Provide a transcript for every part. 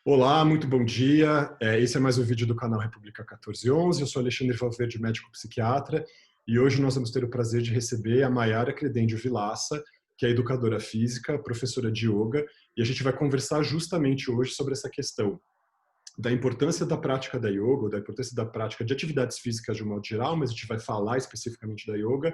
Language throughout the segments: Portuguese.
Olá, muito bom dia. Esse é mais um vídeo do canal República 1411. Eu sou Alexandre Valverde, médico psiquiatra, e hoje nós vamos ter o prazer de receber a Mayara Credendio Vilaça, que é educadora física, professora de yoga, e a gente vai conversar justamente hoje sobre essa questão da importância da prática da yoga, ou da importância da prática de atividades físicas de um modo geral, mas a gente vai falar especificamente da yoga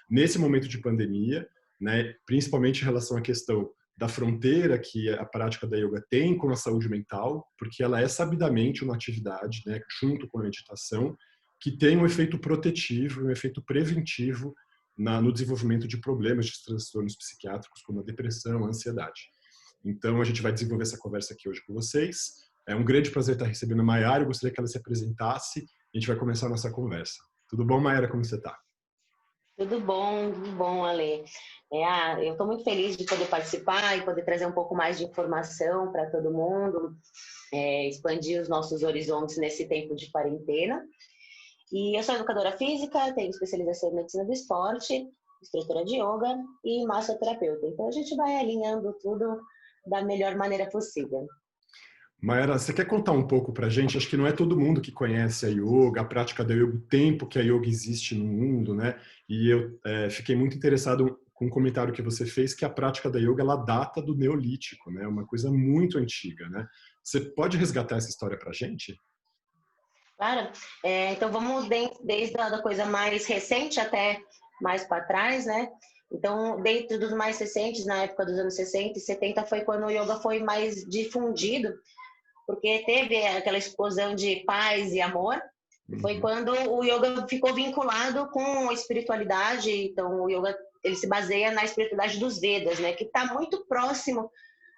nesse momento de pandemia, né, principalmente em relação à questão da fronteira que a prática da yoga tem com a saúde mental, porque ela é sabidamente uma atividade, né, junto com a meditação, que tem um efeito protetivo, um efeito preventivo no desenvolvimento de problemas de transtornos psiquiátricos, como a depressão, a ansiedade. Então, a gente vai desenvolver essa conversa aqui hoje com vocês. É um grande prazer estar recebendo a Mayara. Eu gostaria que ela se apresentasse e a gente vai começar a nossa conversa. Tudo bom, Mayara? Como você está? Tudo bom, Ale. Eu estou muito feliz de poder participar e poder trazer um pouco mais de informação para todo mundo, expandir os nossos horizontes nesse tempo de quarentena. E eu sou educadora física, tenho especialização em medicina do esporte, instrutora de yoga e massoterapeuta. Então a gente vai alinhando tudo da melhor maneira possível. Mayara, você quer contar um pouco para a gente? Acho que não é todo mundo que conhece a yoga, a prática da yoga, o tempo que a yoga existe no mundo, né? E eu fiquei muito interessado com um comentário que você fez, que a prática da yoga, ela data do Neolítico, né? Uma coisa muito antiga, né? Você pode resgatar essa história para a gente? Claro. Então vamos desde a coisa mais recente até mais para trás, né? Então, dentro dos mais recentes, na época dos anos 60 e 70, foi quando o yoga foi mais difundido, porque teve aquela explosão de paz e amor. Foi quando o yoga ficou vinculado com a espiritualidade. Então, o yoga ele se baseia na espiritualidade dos Vedas, né? Que está muito próximo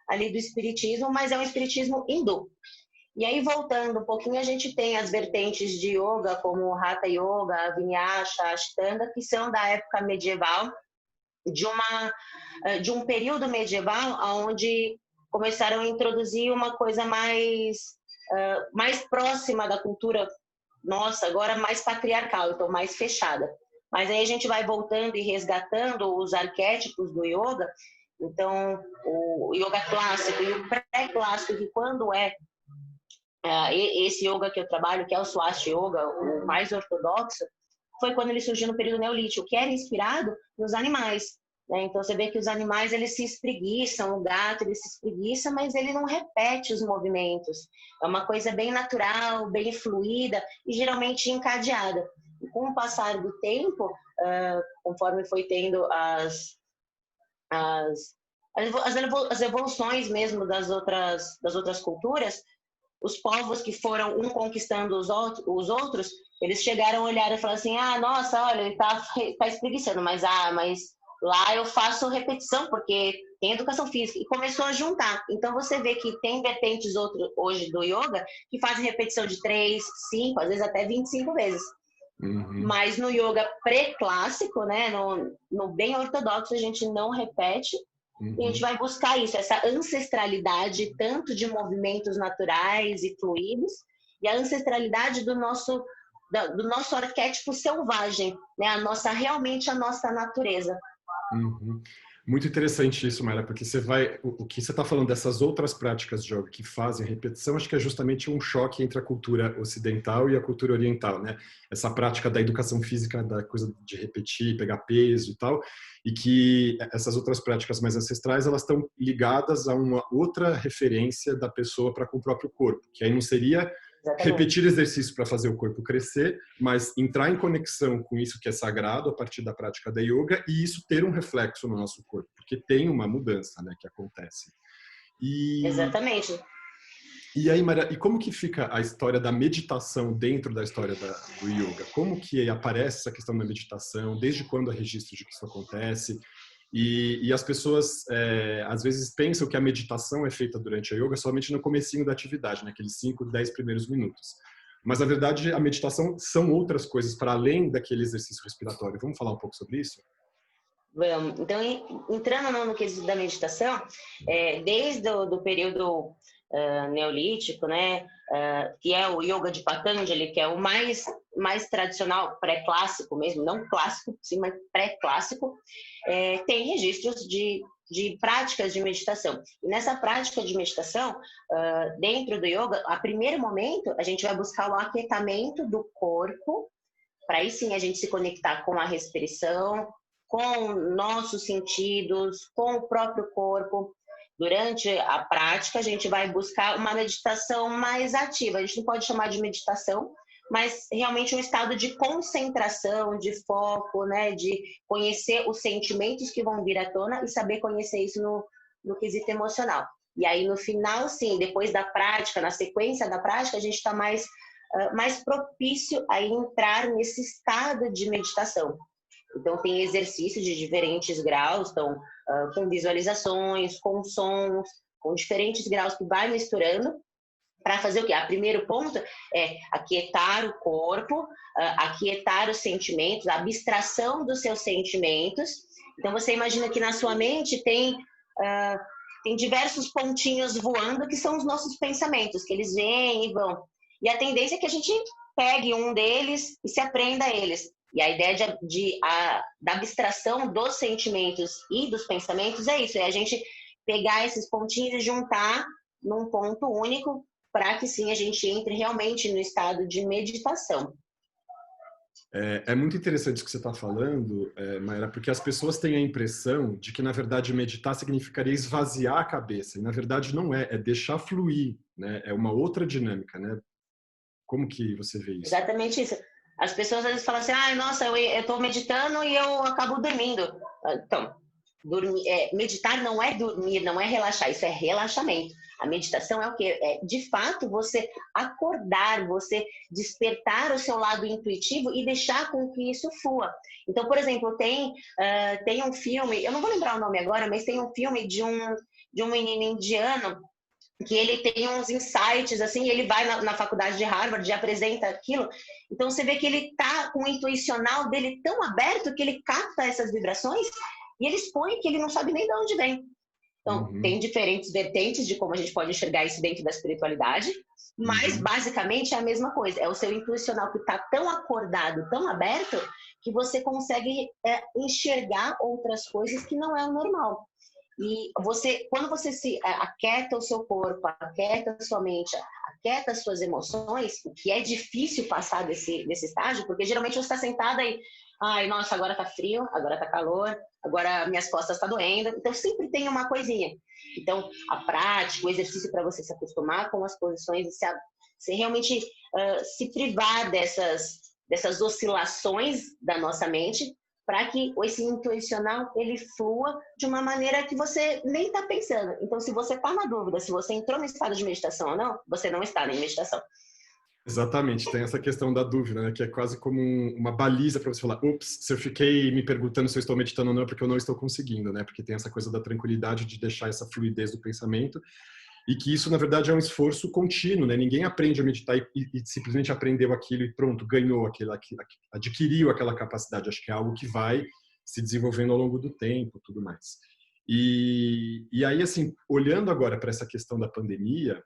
ali do espiritismo, mas é um espiritismo hindu. E aí, voltando um pouquinho, a gente tem as vertentes de yoga, como o Hatha Yoga, Vinyasa, Ashtanga, que são da época medieval, de um período medieval onde começaram a introduzir uma coisa mais próxima da cultura nossa, agora mais patriarcal, então mais fechada. Mas aí a gente vai voltando e resgatando os arquétipos do yoga. Então, o yoga clássico e o pré-clássico, que quando esse yoga que eu trabalho, que é o Swastika Yoga, o mais ortodoxo, foi quando ele surgiu no período neolítico, que era inspirado nos animais. Né? Então você vê que os animais eles se espreguiçam, o gato ele se espreguiça, mas ele não repete os movimentos. É uma coisa bem natural, bem fluida e geralmente encadeada. E com o passar do tempo, conforme foi tendo as evoluções mesmo das outras culturas, os povos que foram um conquistando os outros, eles chegaram a olhar e falaram assim, nossa, olha, ele tá espreguiçando, mas lá eu faço repetição, porque tem educação física. E começou a juntar. Então você vê que tem vertentes hoje do yoga que fazem repetição de 3, 5, às vezes até 25 vezes. Mas no yoga pré-clássico, né, no bem ortodoxo, a gente não repete. E a gente vai buscar isso, essa ancestralidade, tanto de movimentos naturais e fluidos, e a ancestralidade do nosso arquétipo selvagem, né? Realmente a nossa natureza. Muito interessante isso, Mayra, porque o que você está falando dessas outras práticas de yoga que fazem repetição, acho que é justamente um choque entre a cultura ocidental e a cultura oriental, né? Essa prática da educação física, da coisa de repetir, pegar peso e tal, e que essas outras práticas mais ancestrais, elas estão ligadas a uma outra referência da pessoa para com o próprio corpo, que aí não seria repetir exercícios para fazer o corpo crescer, mas entrar em conexão com isso que é sagrado a partir da prática da yoga e isso ter um reflexo no nosso corpo, porque tem uma mudança, né, que acontece. Exatamente. E aí, Maria, e como que fica a história da meditação dentro da história do yoga? Como que aparece essa questão da meditação? Desde quando há registro de que isso acontece? E as pessoas, às vezes, pensam que a meditação é feita durante a yoga somente no comecinho da atividade, naqueles 5, 10 primeiros minutos. Mas, na verdade, a meditação são outras coisas para além daquele exercício respiratório. Vamos falar um pouco sobre isso? Vamos. Então, entrando no quesito da meditação, desde o período neolítico, né, que é o Yoga de Patanjali, que é o mais tradicional, pré-clássico mesmo, não clássico, sim, mas pré-clássico, tem registros de de práticas de meditação. E nessa prática de meditação, dentro do yoga, a primeiro momento, a gente vai buscar o aquietamento do corpo, para aí sim a gente se conectar com a respiração, com nossos sentidos, com o próprio corpo. Durante a prática, a gente vai buscar uma meditação mais ativa. A gente não pode chamar de meditação, mas realmente um estado de concentração, de foco, né? De conhecer os sentimentos que vão vir à tona e saber conhecer isso no quesito emocional. E aí, no final, sim, depois da prática, na sequência da prática, a gente está mais propício a entrar nesse estado de meditação. Então, tem exercícios de diferentes graus, então, com visualizações, com sons, com diferentes graus que vai misturando, para fazer o quê? O primeiro ponto é aquietar o corpo, aquietar os sentimentos, a abstração dos seus sentimentos. Então, você imagina que na sua mente tem diversos pontinhos voando, que são os nossos pensamentos, que eles vêm e vão. E a tendência é que a gente pegue um deles e se aprenda a eles. E a ideia da abstração dos sentimentos e dos pensamentos é isso, é a gente pegar esses pontinhos e juntar num ponto único para que sim a gente entre realmente no estado de meditação. É muito interessante o que você está falando, Mayra, porque as pessoas têm a impressão de que, na verdade, meditar significaria esvaziar a cabeça. E, na verdade, não é deixar fluir, né? É uma outra dinâmica, né? Como que você vê isso? Exatamente isso. As pessoas às vezes falam assim, nossa, eu estou meditando e eu acabo dormindo. Então, meditar não é dormir, não é relaxar, isso é relaxamento. A meditação é o quê? É, de fato, você acordar, você despertar o seu lado intuitivo e deixar com que isso flua. Então, por exemplo, tem um filme, eu não vou lembrar o nome agora, mas tem um filme de um menino indiano que ele tem uns insights, assim, ele vai na faculdade de Harvard e apresenta aquilo. Então, você vê que ele tá com o intuicional dele tão aberto que ele capta essas vibrações e ele expõe que ele não sabe nem de onde vem. Então, tem diferentes vertentes de como a gente pode enxergar isso dentro da espiritualidade, mas, basicamente, é a mesma coisa. É o seu intuicional que está tão acordado, tão aberto, que você consegue enxergar outras coisas que não é o normal. E quando você se aquieta o seu corpo, aquieta a sua mente, aquieta as suas emoções, o que é difícil passar desse estágio, porque geralmente você está sentada e, ai, nossa, agora tá frio, agora tá calor, agora minhas costas estão doendo. Então, sempre tem uma coisinha. Então, a prática, o exercício para você se acostumar com as posições e se realmente se privar dessas oscilações da nossa mente, para que esse intuicional ele flua de uma maneira que você nem está pensando. Então, se você está na dúvida se você entrou no estado de meditação ou não, você não está em meditação. Exatamente, tem essa questão da dúvida, né, que é quase como uma baliza para você falar, ups, se eu fiquei me perguntando se eu estou meditando ou não, é porque eu não estou conseguindo, né, porque tem essa coisa da tranquilidade de deixar essa fluidez do pensamento, e que isso, na verdade, é um esforço contínuo, né? Ninguém aprende a meditar e simplesmente aprendeu aquilo e pronto, ganhou aquilo, adquiriu aquela capacidade. Acho que é algo que vai se desenvolvendo ao longo do tempo, tudo mais. E aí, assim, olhando agora para essa questão da pandemia,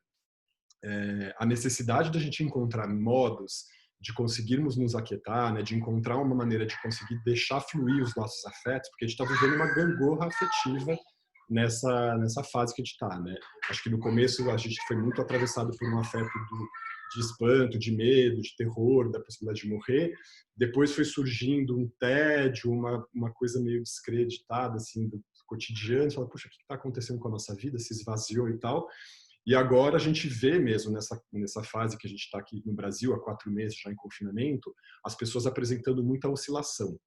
a necessidade da gente encontrar modos de conseguirmos nos aquietar, né? De encontrar uma maneira de conseguir deixar fluir os nossos afetos, porque a gente está vivendo uma gangorra afetiva nessa fase que a gente está, né? Acho que no começo a gente foi muito atravessado por um afeto de espanto, de medo, de terror, da possibilidade de morrer. Depois foi surgindo um tédio, uma coisa meio descreditada, assim, do cotidiano. Você fala, puxa, o que está acontecendo com a nossa vida? Se esvaziou e tal. E agora a gente vê mesmo nessa fase que a gente está aqui no Brasil, há 4 meses já em confinamento, as pessoas apresentando muita oscilação.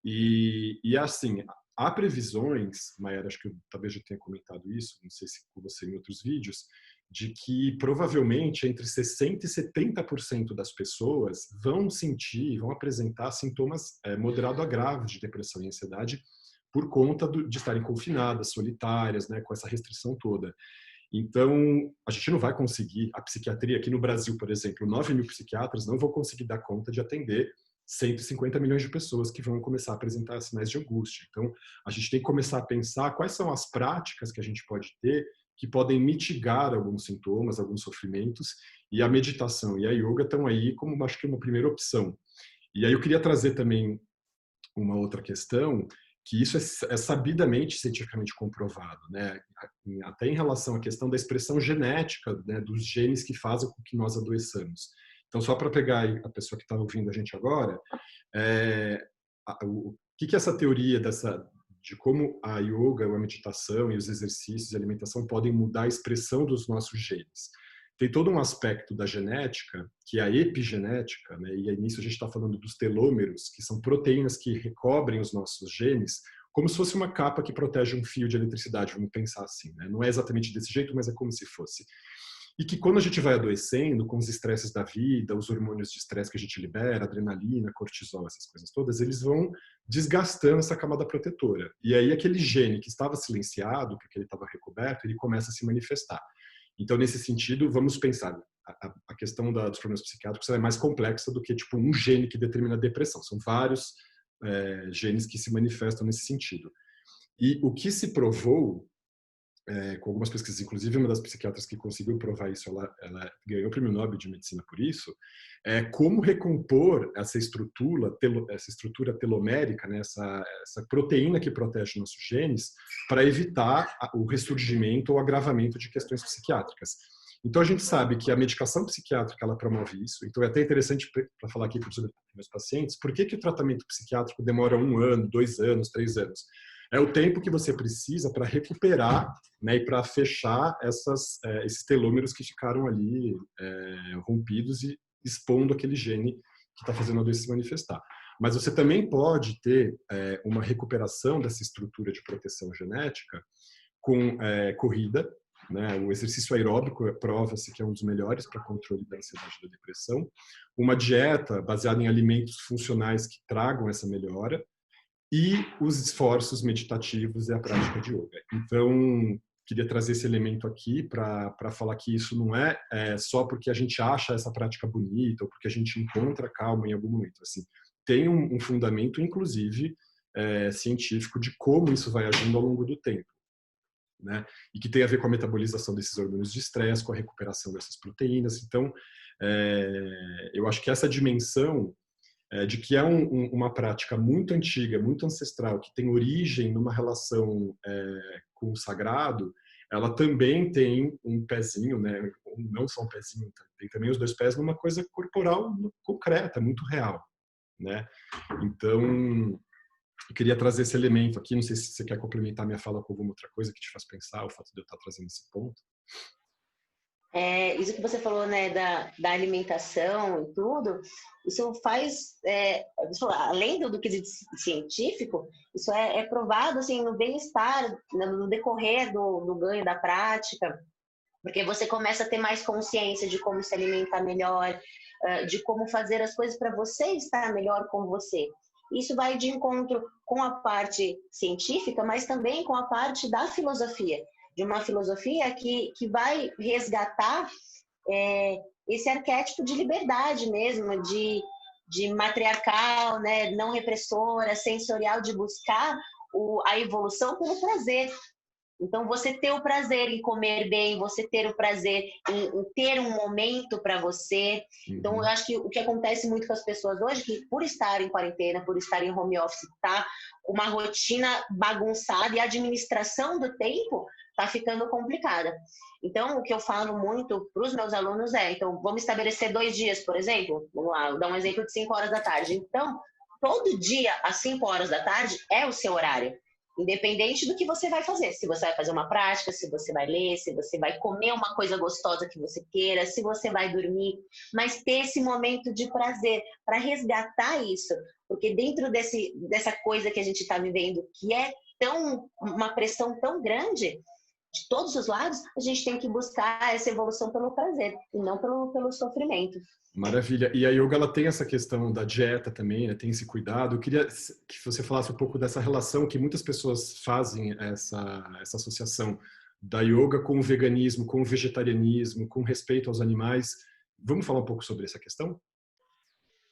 E assim, há previsões, Mayara, acho que eu talvez já tenha comentado isso, não sei se com você em outros vídeos, de que provavelmente entre 60% e 70% das pessoas vão apresentar sintomas moderado a graves de depressão e ansiedade por conta de estarem confinadas, solitárias, né, com essa restrição toda. Então, a gente não vai conseguir, a psiquiatria aqui no Brasil, por exemplo, 9 mil psiquiatras não vão conseguir dar conta de atender 150 milhões de pessoas que vão começar a apresentar sinais de angústia. Então, a gente tem que começar a pensar quais são as práticas que a gente pode ter que podem mitigar alguns sintomas, alguns sofrimentos, e a meditação e a yoga estão aí como, acho que, uma primeira opção. E aí eu queria trazer também uma outra questão, que isso é sabidamente cientificamente comprovado, né? Até em relação à questão da expressão genética, né, dos genes que fazem com que nós adoeçamos. Então, só para pegar a pessoa que está ouvindo a gente agora, o que essa teoria de como a yoga, a meditação e os exercícios e a alimentação podem mudar a expressão dos nossos genes? Tem todo um aspecto da genética, que é a epigenética, né? E nisso a gente está falando dos telômeros, que são proteínas que recobrem os nossos genes, como se fosse uma capa que protege um fio de eletricidade, vamos pensar assim, né? Não é exatamente desse jeito, mas é como se fosse. E que quando a gente vai adoecendo, com os estresses da vida, os hormônios de estresse que a gente libera, adrenalina, cortisol, essas coisas todas, eles vão desgastando essa camada protetora. E aí aquele gene que estava silenciado, porque ele estava recoberto, ele começa a se manifestar. Então, nesse sentido, vamos pensar, a questão dos problemas psiquiátricos é mais complexa do que tipo um gene que determina a depressão. São vários genes que se manifestam nesse sentido. E o que se provou, com algumas pesquisas, inclusive uma das psiquiatras que conseguiu provar isso, ela ganhou o Prêmio Nobel de Medicina por isso, é como recompor essa estrutura telomérica, né, essa proteína que protege nossos genes, para evitar o ressurgimento ou agravamento de questões psiquiátricas. Então a gente sabe que a medicação psiquiátrica ela promove isso. Então é até interessante para falar aqui para os meus pacientes, por que o tratamento psiquiátrico demora 1 ano, 2 anos, 3 anos? É o tempo que você precisa para recuperar, né, e para fechar esses telômeros que ficaram ali rompidos e expondo aquele gene que está fazendo a doença se manifestar. Mas você também pode ter uma recuperação dessa estrutura de proteção genética com corrida, né? O exercício aeróbico prova-se que é um dos melhores para controle da ansiedade e da depressão. Uma dieta baseada em alimentos funcionais que tragam essa melhora, e os esforços meditativos e a prática de yoga. Então, queria trazer esse elemento aqui para falar que isso não é só porque a gente acha essa prática bonita ou porque a gente encontra calma em algum momento. Assim, tem um fundamento, inclusive, científico de como isso vai agindo ao longo do tempo, né? E que tem a ver com a metabolização desses hormônios de estresse, com a recuperação dessas proteínas. Então, eu acho que essa dimensão de que é uma prática muito antiga, muito ancestral, que tem origem numa relação com o sagrado, ela também tem um pezinho, né? Não só um pezinho, tem também os 2 pés numa coisa corporal concreta, muito real, né? Então, eu queria trazer esse elemento aqui, não sei se você quer complementar minha fala com alguma outra coisa que te faz pensar, o fato de eu estar trazendo esse ponto. Isso que você falou, né, da alimentação e tudo, isso faz, além do quesito científico, isso é provado, assim, no bem-estar, no decorrer do ganho da prática, porque você começa a ter mais consciência de como se alimentar melhor, de como fazer as coisas para você estar melhor com você. Isso vai de encontro com a parte científica, mas também com a parte da filosofia, de uma filosofia que vai resgatar esse arquétipo de liberdade mesmo, de matriarcal, né, não repressora, sensorial, de buscar a evolução pelo prazer. Então, você ter o prazer em comer bem, você ter o prazer em ter um momento para você. Então, eu acho que o que acontece muito com as pessoas hoje, que por estar em quarentena, por estar em home office, tá uma rotina bagunçada e a administração do tempo tá ficando complicada. Então, o que eu falo muito para os meus alunos então, vamos estabelecer 2 dias, por exemplo. Vamos lá, vou dar um exemplo de 5 horas da tarde. Então, todo dia, às 5 horas da tarde, é o seu horário. Independente do que você vai fazer. Se você vai fazer uma prática, se você vai ler, se você vai comer uma coisa gostosa que você queira, se você vai dormir. Mas ter esse momento de prazer para resgatar isso. Porque dentro dessa coisa que a gente está vivendo, que é uma pressão tão grande, de todos os lados, a gente tem que buscar essa evolução pelo prazer e não pelo sofrimento. Maravilha. E a yoga ela tem essa questão da dieta também, né? Tem esse cuidado. Eu queria que você falasse um pouco dessa relação que muitas pessoas fazem essa associação da yoga com o veganismo, com o vegetarianismo, com respeito aos animais. Vamos falar um pouco sobre essa questão?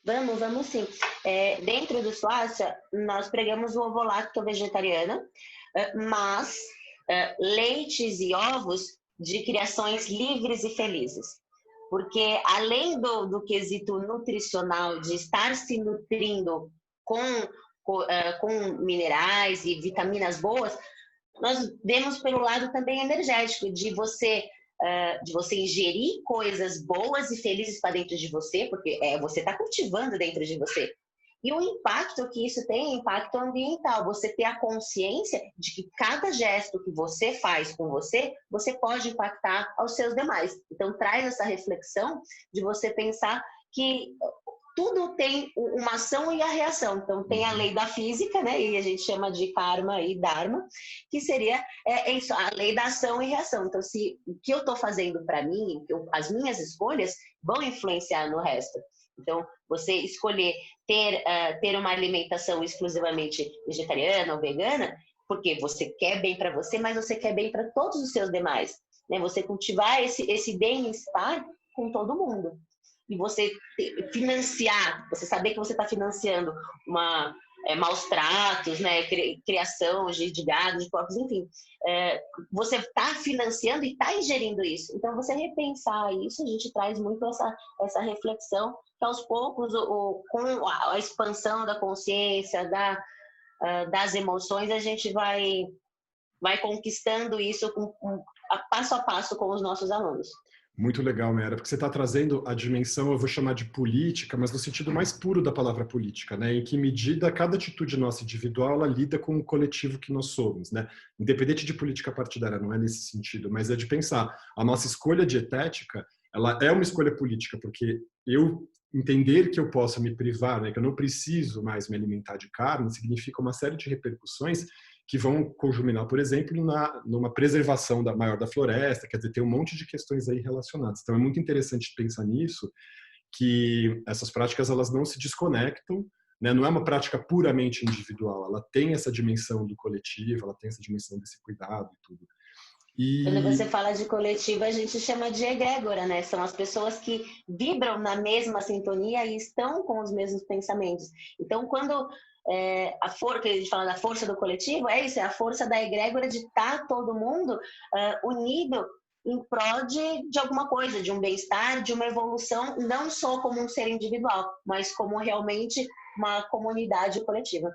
Vamos sim. Dentro do Swastika, nós pregamos o ovo-lacto vegetariano, mas leites e ovos de criações livres e felizes. Porque além do quesito nutricional, de estar se nutrindo com com minerais e vitaminas boas, nós vemos pelo lado também energético, de você ingerir coisas boas e felizes para dentro de você, porque você está cultivando dentro de você. E o impacto que isso tem é impacto ambiental. Você ter a consciência de que cada gesto que você faz com você, você pode impactar aos seus demais. Então, traz essa reflexão de você pensar que tudo tem uma ação e a reação. Então, tem a lei da física, né? E a gente chama de karma e dharma, que seria isso, a lei da ação e reação. Então, se o que eu estou fazendo para mim, as minhas escolhas vão influenciar no resto. Então, você escolher ter uma alimentação exclusivamente vegetariana ou vegana, porque você quer bem para você, mas você quer bem para todos os seus demais. Né? Você cultivar esse bem-estar com todo mundo. E você financiar, você saber que você está financiando maus tratos, né, criação de gado, de porcos, enfim. Você está financiando e está ingerindo isso. Então, você repensar isso, a gente traz muito essa reflexão, que aos poucos, com a expansão da consciência, das emoções, a gente vai conquistando isso passo a passo com os nossos alunos. Muito legal, Mera, porque você está trazendo a dimensão, eu vou chamar de política, mas no sentido mais puro da palavra política, né? Em que medida cada atitude nossa individual, ela lida com o coletivo que nós somos, né? Independente de política partidária, não é nesse sentido, mas é de pensar, a nossa escolha dietética, ela é uma escolha política, porque eu entender que eu posso me privar, né? Que eu não preciso mais me alimentar de carne, significa uma série de repercussões que vão conjuminar, por exemplo, numa preservação maior da floresta, quer dizer, tem um monte de questões aí relacionadas. Então, é muito interessante pensar nisso, que essas práticas, elas não se desconectam, né? Não é uma prática puramente individual, ela tem essa dimensão do coletivo, ela tem essa dimensão desse cuidado e tudo. Quando você fala de coletivo, a gente chama de egrégora, né? São as pessoas que vibram na mesma sintonia e estão com os mesmos pensamentos. Então, quando que a gente fala da força do coletivo, é isso, é a força da egrégora de estar todo mundo unido em prol de alguma coisa, de um bem-estar, de uma evolução, não só como um ser individual, mas como realmente uma comunidade coletiva.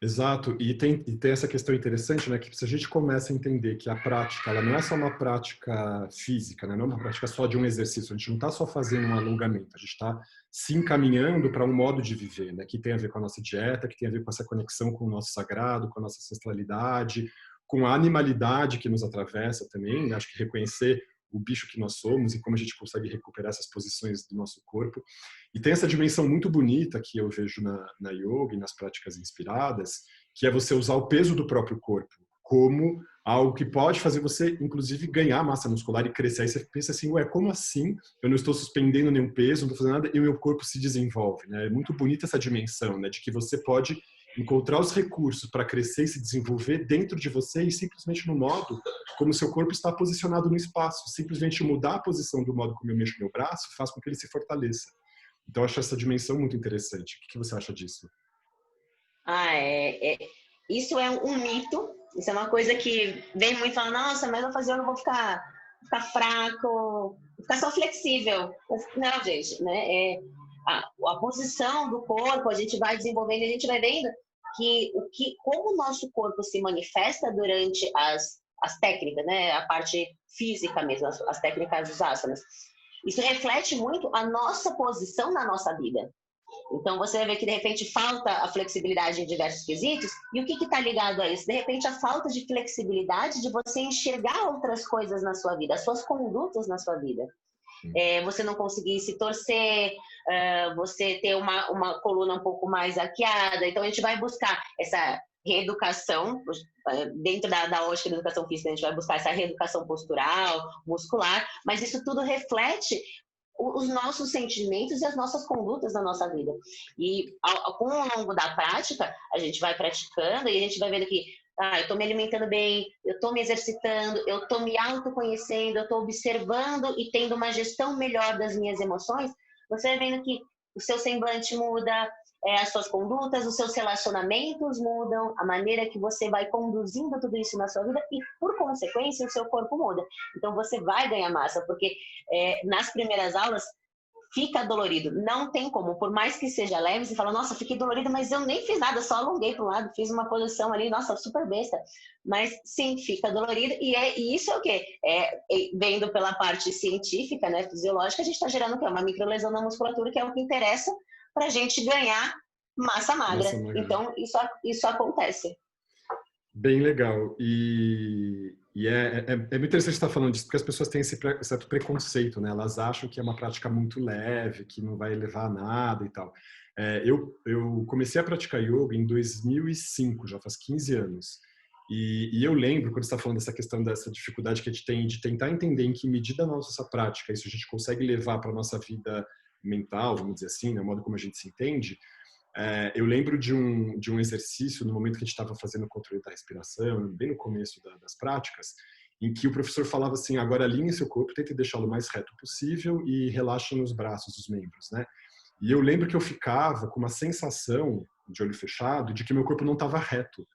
Exato, e tem essa questão interessante, né, que se a gente começa a entender que a prática, ela não é só uma prática física, né, não é uma prática só de um exercício, a gente não está só fazendo um alongamento, a gente está se encaminhando para um modo de viver, né, que tem a ver com a nossa dieta, que tem a ver com essa conexão com o nosso sagrado, com a nossa ancestralidade, com a animalidade que nos atravessa também, né, acho que reconhecer o bicho que nós somos e como a gente consegue recuperar essas posições do nosso corpo. E tem essa dimensão muito bonita que eu vejo na yoga e nas práticas inspiradas, que é você usar o peso do próprio corpo como algo que pode fazer você, inclusive, ganhar massa muscular e crescer. Aí você pensa assim, ué, como assim? Eu não estou suspendendo nenhum peso, não estou fazendo nada, e o meu corpo se desenvolve, né? É muito bonita essa dimensão, né? De que você pode encontrar os recursos para crescer e se desenvolver dentro de você e simplesmente no modo como o seu corpo está posicionado no espaço. Simplesmente mudar a posição do modo como eu mexo meu braço faz com que ele se fortaleça. Então, eu acho essa dimensão muito interessante. O que você acha disso? Isso é um mito. Isso é uma coisa que vem muito falando, nossa, mas eu fazer eu não vou ficar fraco, vou ficar só flexível. Não, gente, né? A posição do corpo, a gente vai desenvolvendo, a gente vai vendo como o nosso corpo se manifesta durante as técnicas, né? A parte física mesmo, as técnicas dos asanas. Isso reflete muito a nossa posição na nossa vida. Então, você vai ver que, de repente, falta a flexibilidade em diversos quesitos. E o que está ligado a isso? De repente, a falta de flexibilidade de você enxergar outras coisas na sua vida, as suas condutas na sua vida. Você não conseguir se torcer, você ter uma coluna um pouco mais arqueada. Então, a gente vai buscar essa reeducação, dentro da ótica da educação física, a gente vai buscar essa reeducação postural, muscular, mas isso tudo reflete os nossos sentimentos e as nossas condutas na nossa vida. E com o longo da prática, a gente vai praticando e a gente vai vendo que eu estou me alimentando bem, eu estou me exercitando, eu estou me autoconhecendo, eu estou observando e tendo uma gestão melhor das minhas emoções. Você vai vendo que o seu semblante muda, as suas condutas, os seus relacionamentos mudam, a maneira que você vai conduzindo tudo isso na sua vida e, por consequência, o seu corpo muda. Então, você vai ganhar massa, porque nas primeiras aulas, fica dolorido. Não tem como, por mais que seja leve, você fala, nossa, fiquei dolorido, mas eu nem fiz nada, só alonguei para um lado, fiz uma posição ali, nossa, super besta. Mas sim, fica dolorido, e isso é o quê? Vendo pela parte científica, né, fisiológica, a gente está gerando o quê? Uma microlesão na musculatura, que é o que interessa para a gente ganhar massa magra. Então, isso acontece. Bem legal. E muito interessante estar falando disso, porque as pessoas têm esse certo preconceito, né? Elas acham que é uma prática muito leve, que não vai levar a nada e tal. Eu comecei a praticar yoga em 2005, já faz 15 anos. E eu lembro, quando você está falando dessa questão, dessa dificuldade que a gente tem de tentar entender em que medida a nossa prática, isso a gente consegue levar para a nossa vida mental, vamos dizer assim, né? O modo como a gente se entende. Eu lembro de um exercício, no momento que a gente estava fazendo o controle da respiração, bem no começo das práticas, em que o professor falava assim, agora alinhe seu corpo, tente deixá-lo o mais reto possível e relaxe nos braços, os membros, né? E eu lembro que eu ficava com uma sensação, de olho fechado, de que meu corpo não estava reto.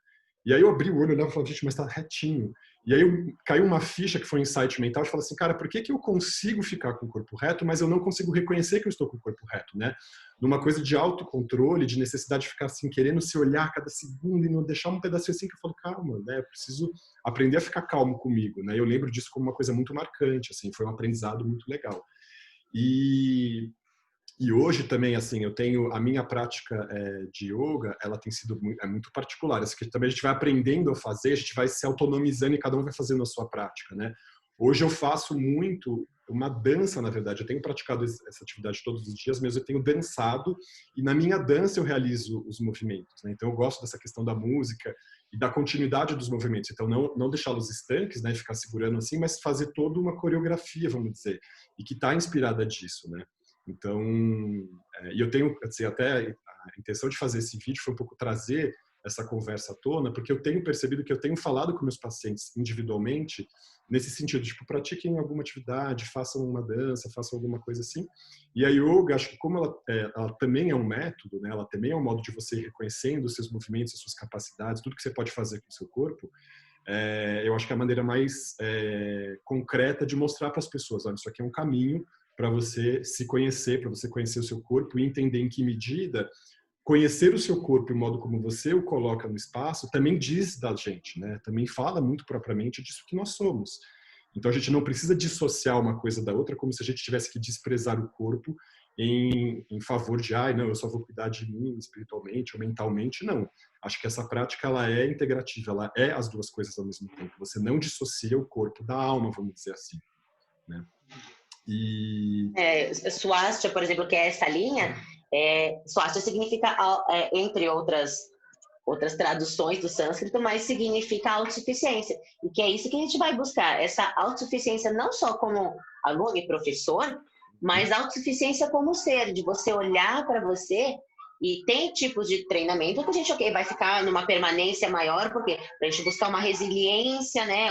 E aí eu abri o olho, olhava e falava, gente, mas está retinho. E aí caiu uma ficha que foi um insight mental, de falar assim, cara, por que eu consigo ficar com o corpo reto, mas eu não consigo reconhecer que eu estou com o corpo reto, né? Numa coisa de autocontrole, de necessidade de ficar assim, querendo se olhar cada segundo e não deixar um pedacinho assim, que eu falo, calma, né? Eu preciso aprender a ficar calmo comigo, né? Eu lembro disso como uma coisa muito marcante, assim, foi um aprendizado muito legal. E hoje também, assim, eu tenho a minha prática de yoga, ela tem sido muito particular. Isso que também a gente vai aprendendo a fazer, a gente vai se autonomizando e cada um vai fazendo a sua prática, né? Hoje eu faço muito uma dança, na verdade. Eu tenho praticado essa atividade todos os dias, mas eu tenho dançado e na minha dança eu realizo os movimentos, né? Então eu gosto dessa questão da música e da continuidade dos movimentos. Então não deixá-los estanques, né? Ficar segurando assim, mas fazer toda uma coreografia, vamos dizer, e que está inspirada disso, né? Então, e eu tenho, assim, até a intenção de fazer esse vídeo foi um pouco trazer essa conversa à tona, porque eu tenho percebido que eu tenho falado com meus pacientes individualmente, nesse sentido, tipo, pratiquem alguma atividade, façam uma dança, façam alguma coisa assim. E a yoga, acho que como ela também é um método, né, ela também é um modo de você ir reconhecendo os seus movimentos, as suas capacidades, tudo que você pode fazer com o seu corpo, eu acho que é a maneira mais concreta de mostrar para as pessoas, olha, isso aqui é um caminho para você se conhecer, para você conhecer o seu corpo e entender em que medida conhecer o seu corpo e o modo como você o coloca no espaço também diz da gente, né? Também fala muito propriamente disso que nós somos. Então a gente não precisa dissociar uma coisa da outra como se a gente tivesse que desprezar o corpo em favor de, não, eu só vou cuidar de mim espiritualmente ou mentalmente, não. Acho que essa prática ela é integrativa, ela é as duas coisas ao mesmo tempo. Você não dissocia o corpo da alma, vamos dizer assim, né? Swastika, por exemplo, que é essa linha, Swastika significa, entre outras traduções do sânscrito, mas significa autossuficiência. E que é isso que a gente vai buscar, essa autossuficiência não só como aluno e professor, mas autossuficiência como ser, de você olhar para você. E tem tipos de treinamento que a gente vai ficar numa permanência maior, porque para a gente buscar uma resiliência, né,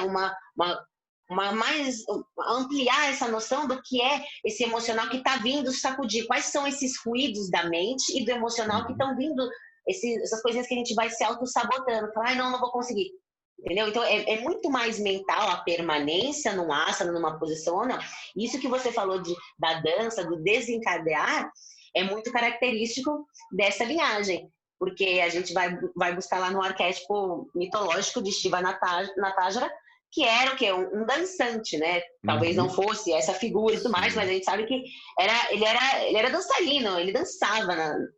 ampliar essa noção do que é esse emocional que está vindo sacudir, quais são esses ruídos da mente e do emocional que estão vindo, essas coisinhas que a gente vai se auto-sabotando, falar, não vou conseguir, entendeu? Então é muito mais mental a permanência num asana, numa posição ou não. Isso que você falou da dança, do desencadear, é muito característico dessa linhagem, porque a gente vai buscar lá no arquétipo mitológico de Shiva Natajara, que era o quê? Um dançante, né? Talvez não fosse essa figura e tudo mais, mas a gente sabe que ele era dançarino, ele dançava.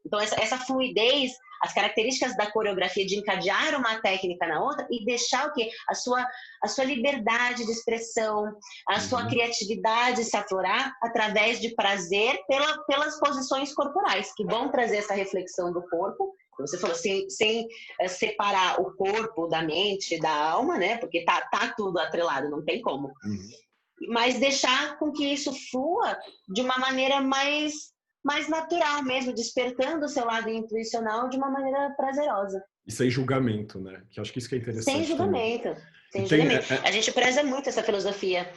Então, essa fluidez, as características da coreografia de encadear uma técnica na outra e deixar o quê? A sua liberdade de expressão, a sua criatividade se aflorar através de prazer pelas posições corporais, que vão trazer essa reflexão do corpo. Você falou, sem separar o corpo da mente, da alma, né? Porque tá tudo atrelado, não tem como. Mas deixar com que isso flua de uma maneira mais natural mesmo, despertando o seu lado intuicional de uma maneira prazerosa. E sem julgamento, né? Que eu acho que isso que é interessante. Sem julgamento. Sem julgamento. A gente preza muito essa filosofia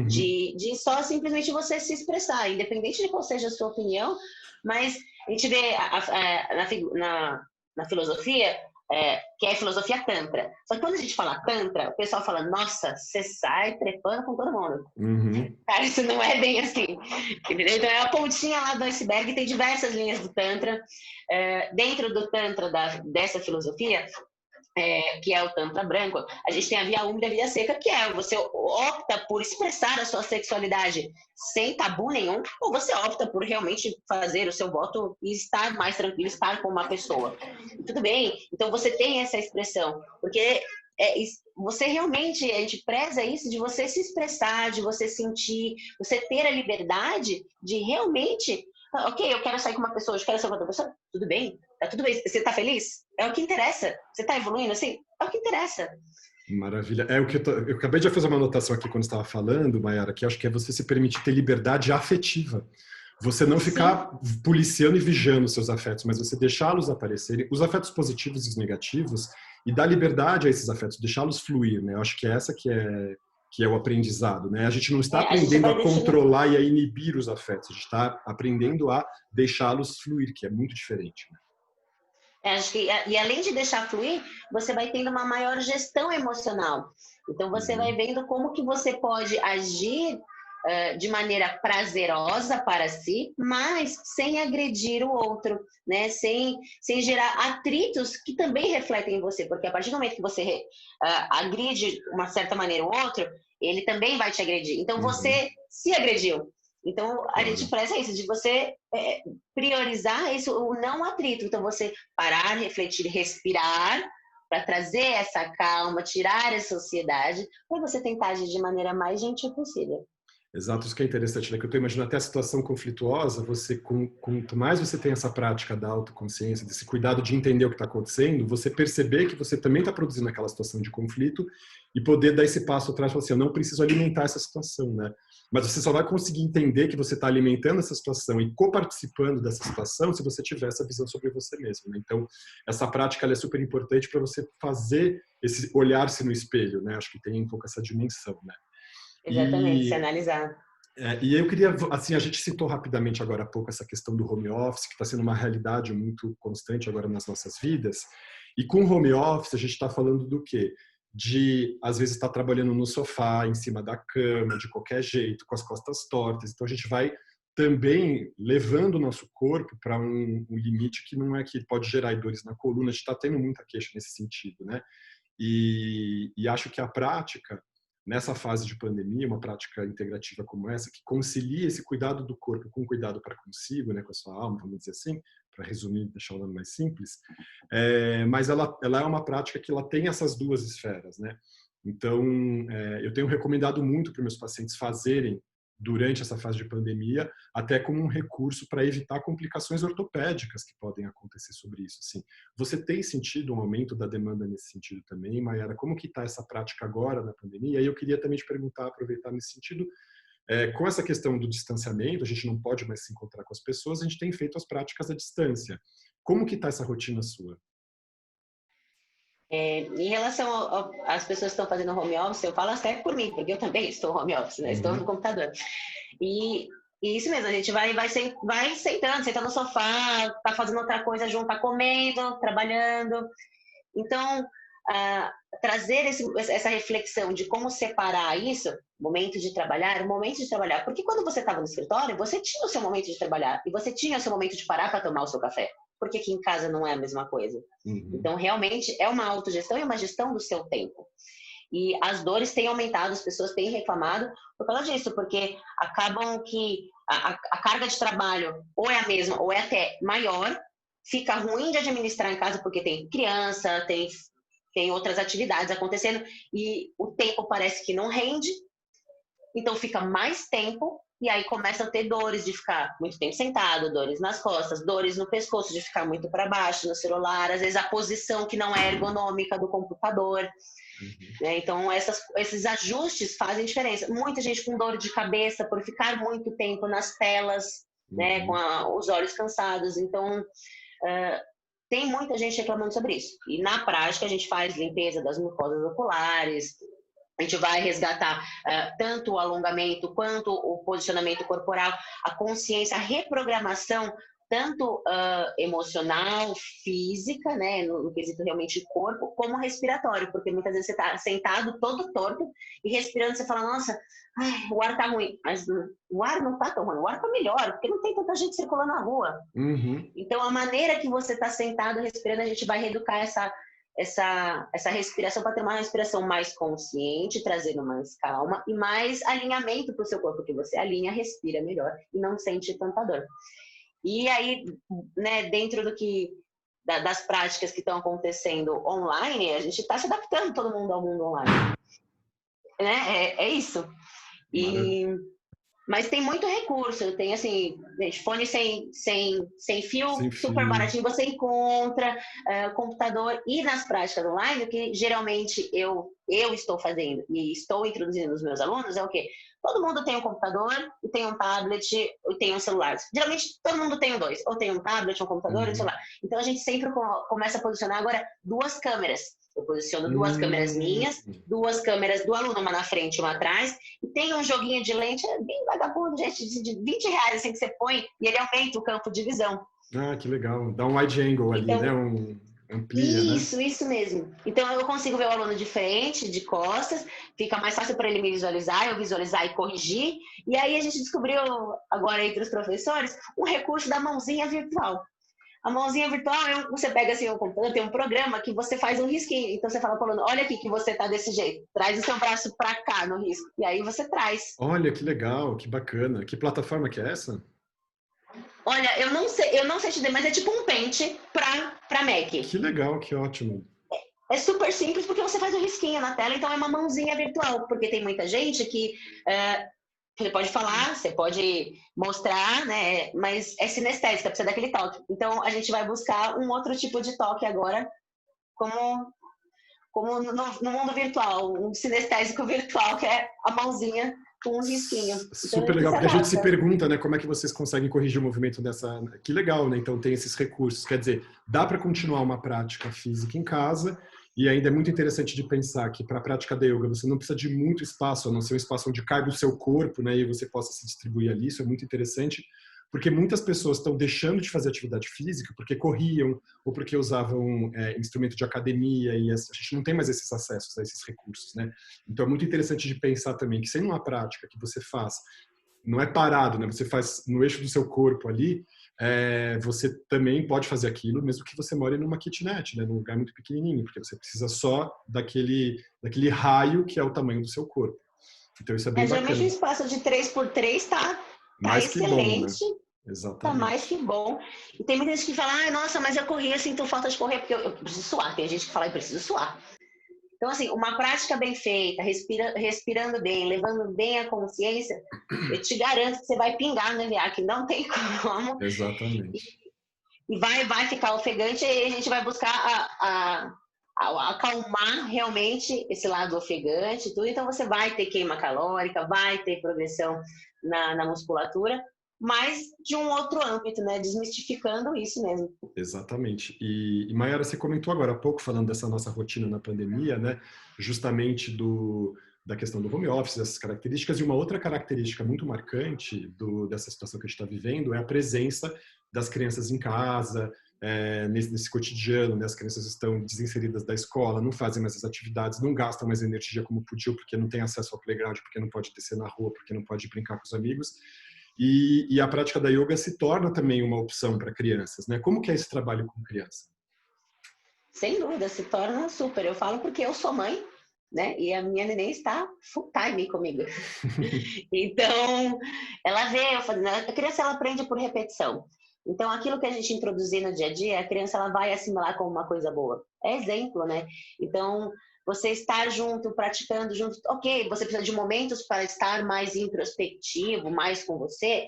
de só simplesmente você se expressar, independente de qual seja a sua opinião, mas a gente vê na filosofia que é a filosofia Tantra. Só que quando a gente fala Tantra, o pessoal fala, nossa, você sai trepando com todo mundo. Uhum. Cara, isso não é bem assim. Entendeu? Então é a pontinha lá do iceberg, tem diversas linhas do Tantra. Dentro do Tantra dessa filosofia, que é o Tantra branco, a gente tem a via úmida e a via seca, que é você opta por expressar a sua sexualidade sem tabu nenhum, ou você opta por realmente fazer o seu voto e estar mais tranquilo, estar com uma pessoa. Tudo bem, então você tem essa expressão, porque você realmente, a gente preza isso de você se expressar, de você sentir, você ter a liberdade de realmente, ok, eu quero sair com uma pessoa, eu quero sair com outra pessoa, tudo bem, tá tudo bem, você tá feliz? É o que interessa, você tá evoluindo assim? É o que interessa. Maravilha. É o que eu acabei de fazer uma anotação aqui quando estava falando, Mayara, que acho que é você se permitir ter liberdade afetiva. Você não ficar policiando e vigiando os seus afetos, mas você deixá-los aparecerem, os afetos positivos e os negativos, e dar liberdade a esses afetos, deixá-los fluir, né? Eu acho que essa que é o aprendizado, né? A gente não está aprendendo a controlar e a inibir os afetos, a gente está aprendendo a deixá-los fluir, que é muito diferente, né? Acho que, e além de deixar fluir, você vai tendo uma maior gestão emocional. Então, você vai vendo como que você pode agir de maneira prazerosa para si, mas sem agredir o outro, né? Sem gerar atritos que também refletem em você, porque a partir do momento que você agride de uma certa maneira o outro, ele também vai te agredir. Então, você se agrediu. Então, a gente preza isso, de você priorizar isso, o não atrito. Então, você parar, refletir, respirar, para trazer essa calma, tirar essa ansiedade, para você tentar agir de maneira mais gentil possível. Exato, isso que é interessante, né? Que eu estou imaginando até a situação conflituosa, você, quanto mais você tem essa prática da autoconsciência, desse cuidado de entender o que está acontecendo, você perceber que você também está produzindo aquela situação de conflito e poder dar esse passo atrás e falar assim, eu não preciso alimentar essa situação, né? Mas você só vai conseguir entender que você está alimentando essa situação e coparticipando dessa situação se você tiver essa visão sobre você mesmo, né? Então, essa prática ela é super importante para você fazer esse olhar-se no espelho, né? Acho que tem um pouco essa dimensão, né? Exatamente, se analisar. E eu queria, assim, a gente citou rapidamente agora há pouco essa questão do home office, que está sendo uma realidade muito constante agora nas nossas vidas. E com home office a gente está falando do quê? De, às vezes, estar trabalhando no sofá, em cima da cama, de qualquer jeito, com as costas tortas. Então a gente vai também levando o nosso corpo para um limite que não é que pode gerar dores na coluna. A gente está tendo muita queixa nesse sentido, né? E acho que a prática nessa fase de pandemia, uma prática integrativa como essa, que concilia esse cuidado do corpo com cuidado para consigo, né, com a sua alma, vamos dizer assim, para resumir, deixar o nome mais simples, mas ela é uma prática que ela tem essas duas esferas, né? Então, eu tenho recomendado muito para meus pacientes fazerem durante essa fase de pandemia, até como um recurso para evitar complicações ortopédicas que podem acontecer sobre isso. Assim, você tem sentido um aumento da demanda nesse sentido também, Mayara? Como que está essa prática agora na pandemia? E aí eu queria também te perguntar, aproveitar nesse sentido, com essa questão do distanciamento, a gente não pode mais se encontrar com as pessoas, a gente tem feito as práticas à distância. Como que está essa rotina sua? Em relação às pessoas que estão fazendo home office, eu falo até por mim, porque eu também estou home office, né? Estou no computador. E isso mesmo, a gente vai sentando no sofá, tá fazendo outra coisa junto, tá comendo, trabalhando. Então, trazer essa reflexão de como separar isso, momento de trabalhar, porque quando você estava no escritório, você tinha o seu momento de trabalhar e você tinha o seu momento de parar para tomar o seu café. Porque aqui em casa não é a mesma coisa. Então, realmente, é uma autogestão e uma gestão do seu tempo. E as dores têm aumentado, as pessoas têm reclamado por causa disso, porque acabam que a carga de trabalho ou é a mesma ou é até maior, fica ruim de administrar em casa porque tem criança, tem outras atividades acontecendo e o tempo parece que não rende, então fica mais tempo e aí começa a ter dores de ficar muito tempo sentado, dores nas costas, dores no pescoço de ficar muito para baixo no celular, às vezes a posição que não é ergonômica do computador. Né? Então, esses ajustes fazem diferença. Muita gente com dor de cabeça por ficar muito tempo nas telas, né? Com os olhos cansados. Então, tem muita gente reclamando sobre isso. E na prática, a gente faz limpeza das mucosas oculares, a gente vai resgatar tanto o alongamento quanto o posicionamento corporal, a consciência, a reprogramação tanto emocional, física, né, no quesito realmente corpo, como respiratório, porque muitas vezes você está sentado todo torto e respirando, você fala, nossa, ai, o ar tá ruim, mas o ar não tá tão ruim, o ar tá melhor, porque não tem tanta gente circulando na rua. Uhum. Então, a maneira que você está sentado respirando, a gente vai reeducar essa respiração para ter uma respiração mais consciente, trazendo mais calma e mais alinhamento para o seu corpo, que você alinha, respira melhor e não sente tanta dor. E aí, né, dentro das práticas que estão acontecendo online, a gente está se adaptando todo mundo ao mundo online. Né? É isso. Mas tem muito recurso, tem assim, fone sem fio, super baratinho, você encontra, computador, e nas práticas online, o que geralmente eu estou fazendo e estou introduzindo nos meus alunos é o quê? Todo mundo tem um computador, e tem um tablet, e tem um celular. Geralmente todo mundo tem dois, ou tem um tablet, um computador, e um celular. Então a gente sempre começa a posicionar agora 2 câmeras. Eu posiciono 2 câmeras minhas, 2 câmeras do aluno, uma na frente e uma atrás, e tem um joguinho de lente, bem vagabundo, gente, de R$20, assim, que você põe, e ele aumenta o campo de visão. Ah, que legal. Dá um wide angle ali, né? Amplia, isso, né? Isso mesmo. Então, eu consigo ver o aluno de frente, de costas, fica mais fácil para ele me visualizar, eu visualizar e corrigir. E aí a gente descobriu, agora entre os professores, um recurso da mãozinha virtual. A mãozinha virtual, você pega assim o computador, tem um programa que você faz um risquinho. Então você fala para o aluno, olha aqui que você tá desse jeito, traz o seu braço para cá no risco. E aí você traz. Olha, que legal, que bacana. Que plataforma que é essa? Olha, eu não sei te dizer, mas é tipo um pente para Mac. Que legal, que ótimo. É super simples porque você faz um risquinho na tela, então é uma mãozinha virtual. Porque tem muita gente que... você pode falar, você pode mostrar, né? Mas é sinestésica, precisa daquele toque. Então, a gente vai buscar um outro tipo de toque agora, como no mundo virtual, um sinestésico virtual, que é a mãozinha com um risquinho. Super então, legal, porque a gente se pergunta, né, como é que vocês conseguem corrigir o movimento dessa... Que legal, né? Então, tem esses recursos. Quer dizer, dá para continuar uma prática física em casa. E ainda é muito interessante de pensar que para a prática da yoga você não precisa de muito espaço, a não ser um espaço onde caiba o seu corpo, né, e você possa se distribuir ali. Isso é muito interessante, porque muitas pessoas estão deixando de fazer atividade física porque corriam ou porque usavam instrumento de academia e a gente não tem mais esses acessos a esses recursos, né? Então é muito interessante de pensar também que sendo uma prática que você faz, não é parado, né? Você faz no eixo do seu corpo ali, você também pode fazer aquilo, mesmo que você more numa kitnet, né? Num lugar muito pequenininho, porque você precisa só daquele raio que é o tamanho do seu corpo. Então isso é bem bacana. Geralmente um espaço de 3x3 tá mais excelente. Que bom, né? Exatamente. Tá mais que bom. E tem muita gente que fala, nossa, mas eu corri, eu sinto falta de correr, porque eu preciso suar. Tem gente que fala, eu preciso suar. Então, assim, uma prática bem feita, respirando bem, levando bem a consciência, eu te garanto que você vai pingar no EVA, que não tem como. Exatamente. E vai ficar ofegante, e aí a gente vai buscar acalmar realmente esse lado ofegante e tudo. Então, você vai ter queima calórica, vai ter progressão na musculatura, mas de um outro âmbito, né? Desmistificando isso mesmo. Exatamente. E Mayara, você comentou agora há pouco, falando dessa nossa rotina na pandemia, né? Justamente da questão do home office, dessas características. E uma outra característica muito marcante dessa situação que a gente está vivendo é a presença das crianças em casa, nesse cotidiano, né? As crianças estão desinseridas da escola, não fazem mais as atividades, não gastam mais energia como podiam, porque não tem acesso ao playground, porque não pode descer na rua, porque não pode brincar com os amigos. E a prática da yoga se torna também uma opção para crianças, né? Como que é esse trabalho com criança? Sem dúvida, se torna super. Eu falo porque eu sou mãe, né? E a minha neném está full time comigo. Então, ela vê, a criança ela aprende por repetição. Então, aquilo que a gente introduzir no dia a dia, a criança ela vai assimilar como uma coisa boa. É exemplo, né? Então, você estar junto, praticando junto, ok, você precisa de momentos para estar mais introspectivo, mais com você,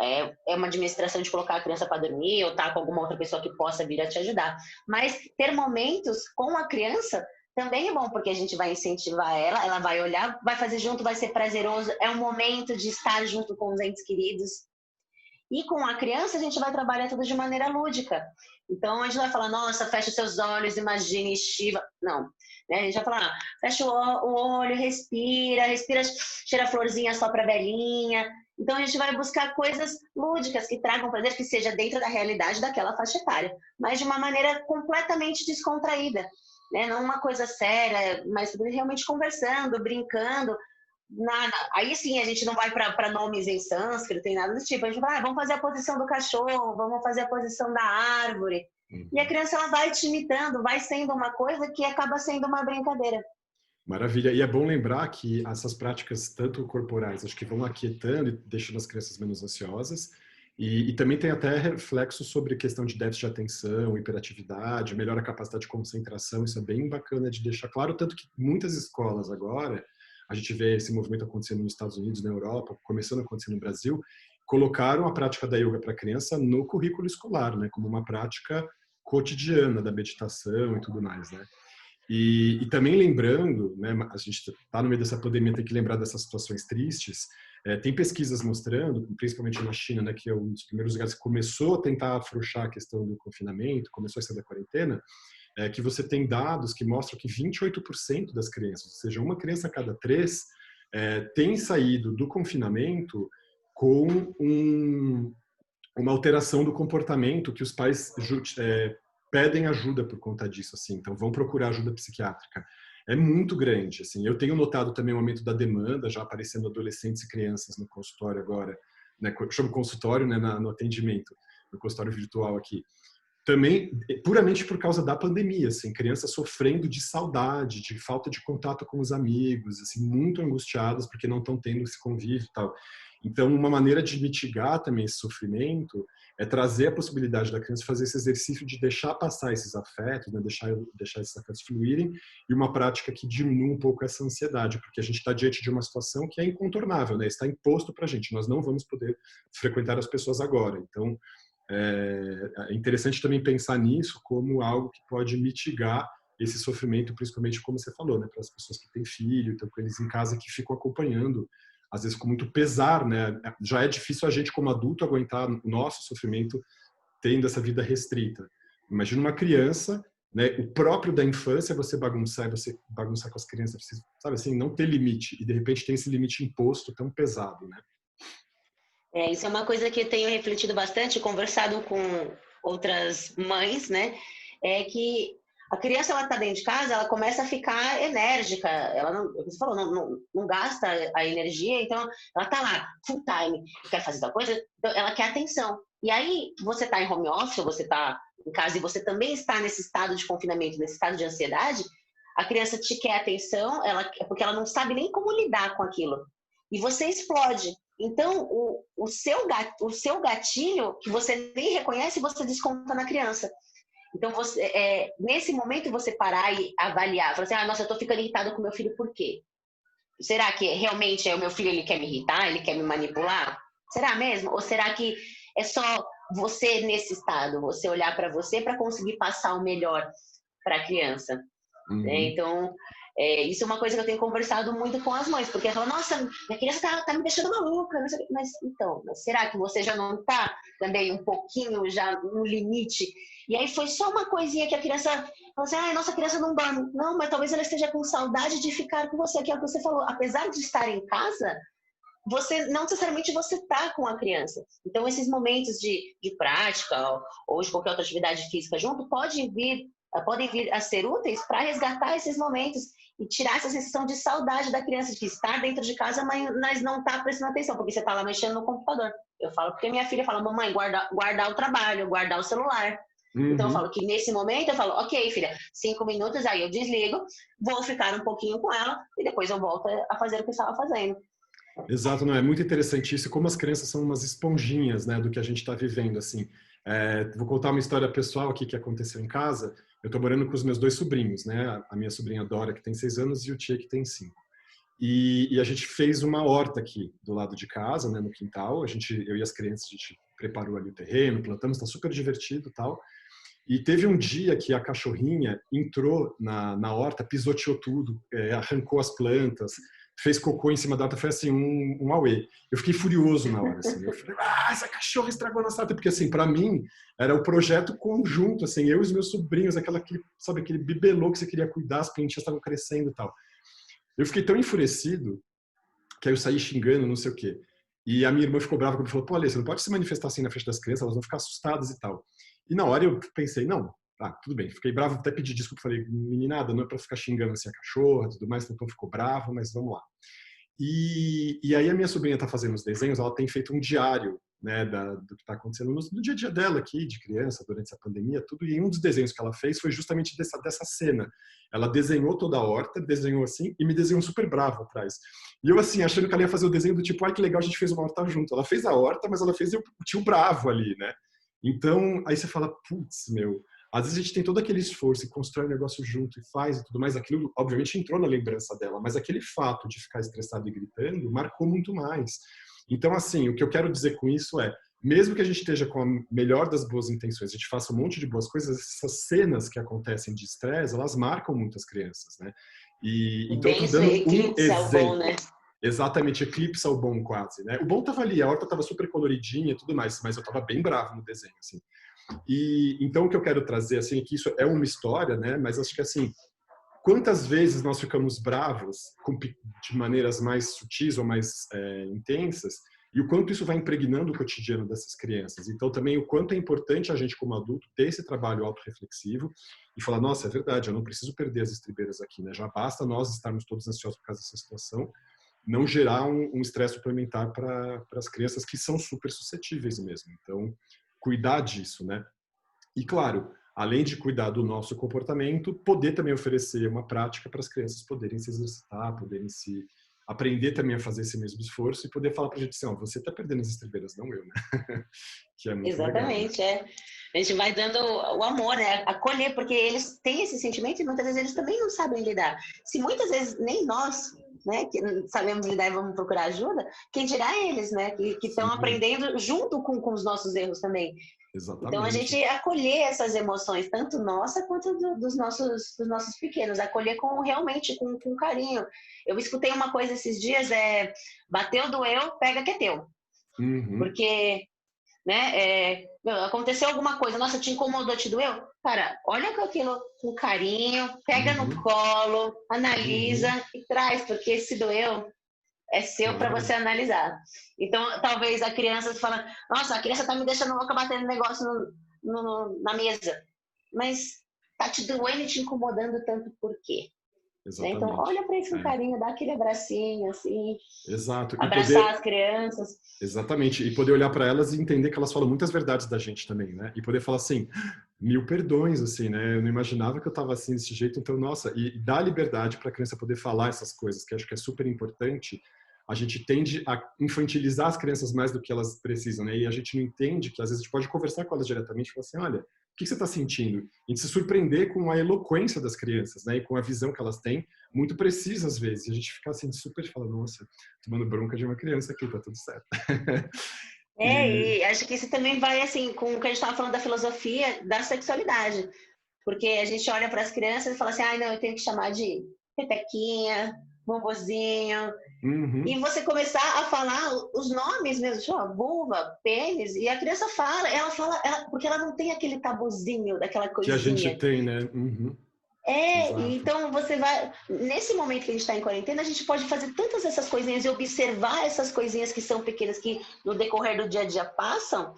é uma administração de colocar a criança para dormir ou estar com alguma outra pessoa que possa vir a te ajudar. Mas ter momentos com a criança também é bom, porque a gente vai incentivar ela vai olhar, vai fazer junto, vai ser prazeroso, é um momento de estar junto com os entes queridos. E com a criança a gente vai trabalhar tudo de maneira lúdica. Então a gente vai falar, nossa, fecha os seus olhos, imagine Shiva. Não, né? A gente vai falar, fecha o olho, respira, cheira a florzinha só pra velhinha. Então a gente vai buscar coisas lúdicas que tragam prazer, que seja dentro da realidade daquela faixa etária, mas de uma maneira completamente descontraída, né? Não uma coisa séria, mas realmente conversando, brincando. Nada. Aí sim a gente não vai para nomes em sânscrito, tem nada do tipo. A gente vai, vamos fazer a posição do cachorro, vamos fazer a posição da árvore. E a criança ela vai te imitando, vai sendo uma coisa que acaba sendo uma brincadeira. Maravilha. E é bom lembrar que essas práticas, tanto corporais, acho que vão aquietando e deixando as crianças menos ansiosas. E também tem até reflexo sobre questão de déficit de atenção, hiperatividade, melhora a capacidade de concentração. Isso é bem bacana de deixar claro. Tanto que muitas escolas agora, a gente vê esse movimento acontecendo nos Estados Unidos, na Europa, começando a acontecer no Brasil, colocaram a prática da yoga para a criança no currículo escolar, né, como uma prática cotidiana da meditação e tudo mais, né? E também lembrando, né, a gente está no meio dessa pandemia, tem que lembrar dessas situações tristes. Tem pesquisas mostrando, principalmente na China, né, que é um dos primeiros lugares que começou a tentar afrouxar a questão do confinamento, começou a sair da quarentena, que você tem dados que mostram que 28% das crianças, ou seja, uma criança a cada três, tem saído do confinamento com uma alteração do comportamento que os pais pedem ajuda por conta disso, assim, então vão procurar ajuda psiquiátrica. É muito grande, assim. Eu tenho notado também o aumento da demanda, já aparecendo adolescentes e crianças no consultório agora, né, eu chamo consultório, né, no atendimento, no consultório virtual aqui. Também, puramente por causa da pandemia, assim, crianças sofrendo de saudade, de falta de contato com os amigos, assim, muito angustiadas porque não estão tendo esse convívio e tal. Então, uma maneira de mitigar também esse sofrimento é trazer a possibilidade da criança fazer esse exercício de deixar passar esses afetos, né? deixar esses afetos fluírem, e uma prática que diminua um pouco essa ansiedade, porque a gente está diante de uma situação que é incontornável, né? Está imposto para a gente, nós não vamos poder frequentar as pessoas agora. Então, é interessante também pensar nisso como algo que pode mitigar esse sofrimento, principalmente como você falou, né, para as pessoas que têm filho, então com eles em casa que ficam acompanhando, às vezes com muito pesar, né? Já é difícil a gente como adulto aguentar o nosso sofrimento tendo essa vida restrita. Imagina uma criança, né, o próprio da infância, você bagunçar com as crianças, você, sabe assim, não ter limite, e de repente tem esse limite imposto tão pesado, né? Isso é uma coisa que eu tenho refletido bastante, conversado com outras mães, né? É que a criança, ela tá dentro de casa, ela começa a ficar enérgica, ela não, como você falou, não gasta a energia, então ela tá lá, full time, quer fazer tal coisa, então ela quer atenção. E aí, você tá em home office, ou você tá em casa e você também está nesse estado de confinamento, nesse estado de ansiedade, a criança te quer atenção, porque ela não sabe nem como lidar com aquilo. E você explode. Então, o seu gatilho, que você nem reconhece, você desconta na criança. Então, nesse momento, você parar e avaliar. Falar assim, nossa, eu tô ficando irritada com meu filho, por quê? Será que realmente o meu filho, ele quer me irritar? Ele quer me manipular? Será mesmo? Ou será que é só você nesse estado? Você olhar para você para conseguir passar o melhor para a criança? Uhum. Então, isso é uma coisa que eu tenho conversado muito com as mães, porque ela fala, nossa, minha criança tá me deixando maluca, não sei, mas será que você já não tá também um pouquinho já no limite? E aí foi só uma coisinha que a criança falou assim, nossa criança não dorme. Não, mas talvez ela esteja com saudade de ficar com você, que é o que você falou. Apesar de estar em casa, não necessariamente você está com a criança. Então, esses momentos de prática ou de qualquer outra atividade física junto podem vir a ser úteis para resgatar esses momentos e tirar essa sensação de saudade da criança, de estar dentro de casa, mas não está prestando atenção, porque você está lá mexendo no computador. Eu falo porque minha filha fala, mamãe, guardar o trabalho, guardar o celular. Uhum. Então eu falo que nesse momento eu falo, ok, filha, 5 minutos, aí eu desligo, vou ficar um pouquinho com ela e depois eu volto a fazer o que eu estava fazendo. Exato, não é muito interessante isso, como as crianças são umas esponjinhas, né, do que a gente está vivendo, assim. Vou contar uma história pessoal aqui que aconteceu em casa. Eu estou morando com os meus 2 sobrinhos, né, a minha sobrinha Dora, que tem 6 anos, e o Tia, que tem 5. E a gente fez uma horta aqui do lado de casa, né, no quintal. Eu e as crianças, a gente preparou ali o terreno, plantamos, está super divertido e tal. E teve um dia que a cachorrinha entrou na horta, pisoteou tudo, arrancou as plantas, fez cocô em cima da horta, foi assim, um auê. Eu fiquei furioso na hora, assim. Eu falei, essa cachorra estragou a nossa horta. Porque, assim, para mim, era o projeto conjunto, assim, eu e os meus sobrinhos, aquele bibelô que você queria cuidar, as plantinhas estavam crescendo e tal. Eu fiquei tão enfurecido que aí eu saí xingando, não sei o quê. E a minha irmã ficou brava quando falou, pô, Alê, você não pode se manifestar assim na frente das crianças, elas vão ficar assustadas e tal. E na hora eu pensei, não, tá, tudo bem. Fiquei bravo, até pedi desculpa, falei, meninada, não é pra ficar xingando assim a cachorra e tudo mais, então ficou brava, mas vamos lá. E aí a minha sobrinha está fazendo os desenhos, ela tem feito um diário, né, do que está acontecendo no dia a dia dela aqui, de criança, durante essa pandemia, tudo. E um dos desenhos que ela fez foi justamente dessa cena. Ela desenhou toda a horta, desenhou assim, e me desenhou super bravo atrás. E eu assim, achando que ela ia fazer o desenho do tipo, ai que legal, a gente fez uma horta junto. Ela fez a horta, mas ela fez o tio bravo ali, né? Então, aí você fala, putz, meu, às vezes a gente tem todo aquele esforço e constrói um negócio junto e faz e tudo mais. Aquilo, obviamente, entrou na lembrança dela, mas aquele fato de ficar estressado e gritando marcou muito mais. Então, assim, o que eu quero dizer com isso é, mesmo que a gente esteja com a melhor das boas intenções, a gente faça um monte de boas coisas, essas cenas que acontecem de estresse, elas marcam muitas crianças, né? E, então, eu tô Bem, isso dando um eclipsa o bom, exemplo. né? Exatamente, eclipsa o bom quase, né? O bom tava ali, a horta tava super coloridinha e tudo mais, mas eu tava bem bravo no desenho, assim. E então o que eu quero trazer assim é que isso é uma história, né? Mas acho que assim, quantas vezes nós ficamos bravos de maneiras mais sutis ou mais intensas e o quanto isso vai impregnando o cotidiano dessas crianças. Então também o quanto é importante a gente como adulto ter esse trabalho autorreflexivo e falar, nossa, é verdade, eu não preciso perder as estribeiras aqui, né? Já basta nós estarmos todos ansiosos por causa dessa situação, não gerar um estresse suplementar para as crianças que são super suscetíveis mesmo. Então, cuidar disso, né? E claro, além de cuidar do nosso comportamento, poder também oferecer uma prática para as crianças poderem se exercitar, poderem se aprender também a fazer esse mesmo esforço e poder falar para a gente assim, ó, você está perdendo as estribeiras, não eu, né? Que é muito legal, né? Exatamente, é. A gente vai dando o amor, né? Acolher, porque eles têm esse sentimento e muitas vezes eles também não sabem lidar. Se muitas vezes nem nós, né, que sabemos lidar e vamos procurar ajuda, quem dirá eles, né, que estão aprendendo junto com os nossos erros também. Exatamente. Então a gente acolher essas emoções, tanto nossa quanto dos nossos pequenos, acolher realmente com carinho. Eu escutei uma coisa esses dias, bateu, doeu, pega que é teu. Uhum. Porque, né, aconteceu alguma coisa, nossa, te incomodou, te doeu? Cara, olha com aquilo com carinho, pega no colo, analisa e traz, porque se doeu, é seu para você analisar. Então, talvez a criança fala, nossa, a criança tá me deixando louca batendo negócio na mesa. Mas tá te doendo e te incomodando tanto por quê? Né? Então, olha para isso com carinho, dá aquele abracinho, assim. Exato. Abraçar as crianças. Exatamente. E poder olhar para elas e entender que elas falam muitas verdades da gente também, né? E poder falar assim, 1000 perdões, assim, né? Eu não imaginava que eu estava assim desse jeito, então, nossa, e dar liberdade para a criança poder falar essas coisas, que acho que é super importante. A gente tende a infantilizar as crianças mais do que elas precisam, né? E a gente não entende que às vezes a gente pode conversar com elas diretamente e falar assim, olha, o que você está sentindo? E se surpreender com a eloquência das crianças, né? E com a visão que elas têm, muito precisa às vezes. E a gente fica assim super falando, nossa, tomando bronca de uma criança aqui, tá tudo certo. E acho que isso também vai assim com o que a gente estava falando da filosofia da sexualidade. Porque a gente olha para as crianças e fala assim, não, eu tenho que chamar de pepequinha, bombozinho. E você começar a falar os nomes mesmo, tipo, vulva, pênis, e a criança fala, porque ela não tem aquele tabuzinho, daquela coisinha. Que a gente tem, né? Então você vai... Nesse momento que a gente está em quarentena, a gente pode fazer tantas essas coisinhas e observar essas coisinhas que são pequenas, que no decorrer do dia a dia passam,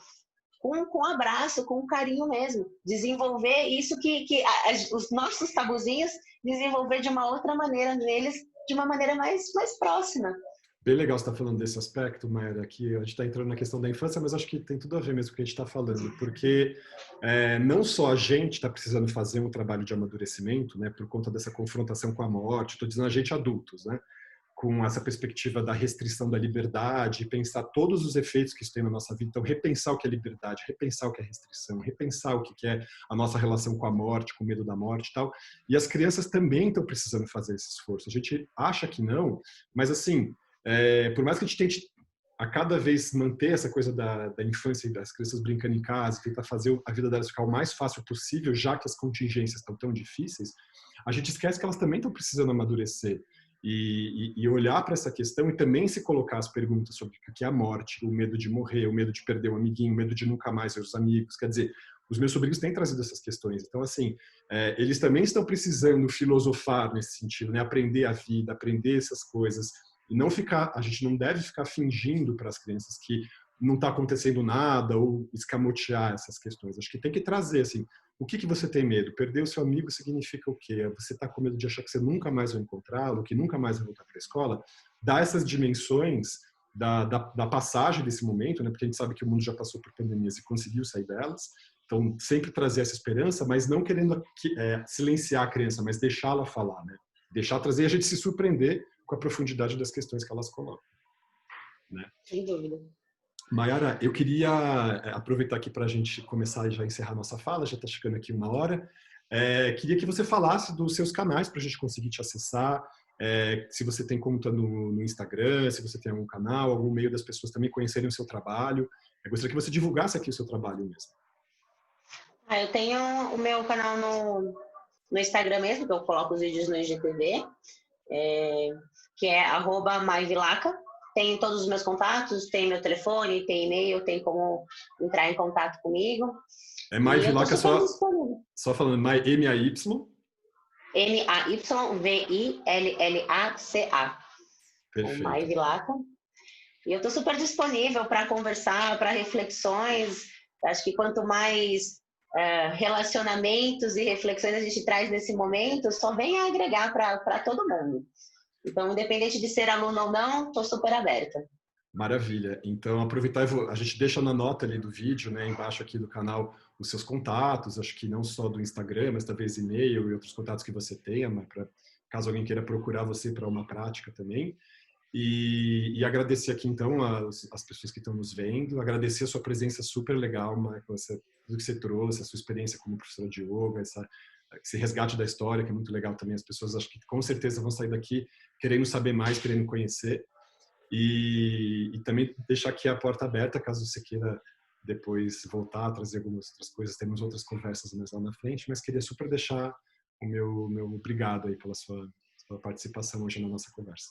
com abraço, com carinho mesmo. Desenvolver isso os nossos tabuzinhos, desenvolver de uma outra maneira neles, de uma maneira mais próxima. Bem legal você estar falando desse aspecto, Mayra, que a gente está entrando na questão da infância, mas acho que tem tudo a ver mesmo com o que a gente está falando, porque não só a gente está precisando fazer um trabalho de amadurecimento, né, por conta dessa confrontação com a morte, estou dizendo a gente adultos, né, com essa perspectiva da restrição da liberdade, pensar todos os efeitos que isso tem na nossa vida, então repensar o que é liberdade, repensar o que é restrição, repensar o que é a nossa relação com a morte, com o medo da morte e tal, e as crianças também estão precisando fazer esse esforço. A gente acha que não, mas assim, por mais que a gente tente a cada vez manter essa coisa da infância e das crianças brincando em casa, tentar fazer a vida delas ficar o mais fácil possível, já que as contingências estão tão difíceis, a gente esquece que elas também estão precisando amadurecer e olhar para essa questão e também se colocar as perguntas sobre o que é a morte, o medo de morrer, o medo de perder um amiguinho, o medo de nunca mais ver os amigos. Quer dizer, os meus sobrinhos têm trazido essas questões. Então, assim, eles também estão precisando filosofar nesse sentido, né? Aprender a vida, aprender essas coisas. E não ficar, a gente não deve ficar fingindo para as crianças que não está acontecendo nada ou escamotear essas questões. Acho que tem que trazer, assim, o que você tem medo? Perder o seu amigo significa o quê? Você está com medo de achar que você nunca mais vai encontrá-lo, que nunca mais vai voltar para a escola? Dá essas dimensões da passagem desse momento, né? Porque a gente sabe que o mundo já passou por pandemias e conseguiu sair delas. Então, sempre trazer essa esperança, mas não querendo silenciar a criança, mas deixá-la falar, né? Deixar trazer e a gente se surpreender com a profundidade das questões que elas colocam, né? Sem dúvida. Mayara, eu queria aproveitar aqui para a gente começar e já encerrar nossa fala, já está chegando aqui 1 hora. Queria que você falasse dos seus canais para a gente conseguir te acessar, se você tem conta no Instagram, se você tem algum canal, algum meio das pessoas também conhecerem o seu trabalho. Eu gostaria que você divulgasse aqui o seu trabalho mesmo. Eu tenho o meu canal no Instagram mesmo, que eu coloco os vídeos no IGTV, que é @maivilaca. Tem todos os meus contatos, tem meu telefone, tem e-mail, tem como entrar em contato comigo. Mai Vilaca, só falando, Mai, M-A-Y? M-A-Y-V-I-L-L-A-C-A. Perfeito. Mai Vilaca. E eu estou super disponível para conversar, para reflexões. Acho que quanto mais relacionamentos e reflexões a gente traz nesse momento, só vem a agregar para todo mundo. Então, independente de ser aluno ou não, estou super aberta. Maravilha. Então, aproveitar, a gente deixa na nota ali do vídeo, né, embaixo aqui do canal, os seus contatos, acho que não só do Instagram, mas talvez e-mail e outros contatos que você tenha, mas caso alguém queira procurar você para uma prática também. E agradecer aqui, então, as pessoas que estão nos vendo, agradecer a sua presença super legal, Michael, tudo que você trouxe, a sua experiência como professora de yoga, esse resgate da história, que é muito legal também. As pessoas acho que com certeza vão sair daqui querendo saber mais, querendo conhecer. E também deixar aqui a porta aberta, caso você queira depois voltar a trazer algumas outras coisas. Temos outras conversas mais lá na frente, mas queria super deixar o meu obrigado aí pela sua participação hoje na nossa conversa.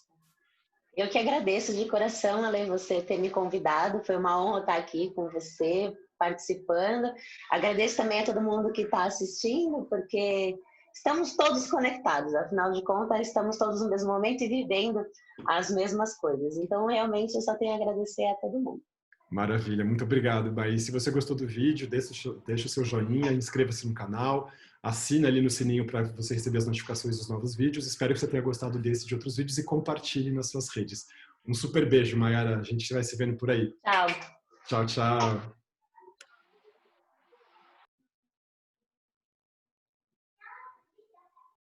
Eu que agradeço de coração, Ale, você ter me convidado. Foi uma honra estar aqui com você, participando. Agradeço também a todo mundo que está assistindo, porque estamos todos conectados. Afinal de contas, estamos todos no mesmo momento e vivendo as mesmas coisas. Então, realmente, eu só tenho a agradecer a todo mundo. Maravilha, muito obrigado, Baí. Se você gostou do vídeo, deixa o seu joinha, inscreva-se no canal, assina ali no sininho para você receber as notificações dos novos vídeos. Espero que você tenha gostado desse e de outros vídeos e compartilhe nas suas redes. Um super beijo, Mayara. A gente vai se vendo por aí. Tchau. Tchau, tchau.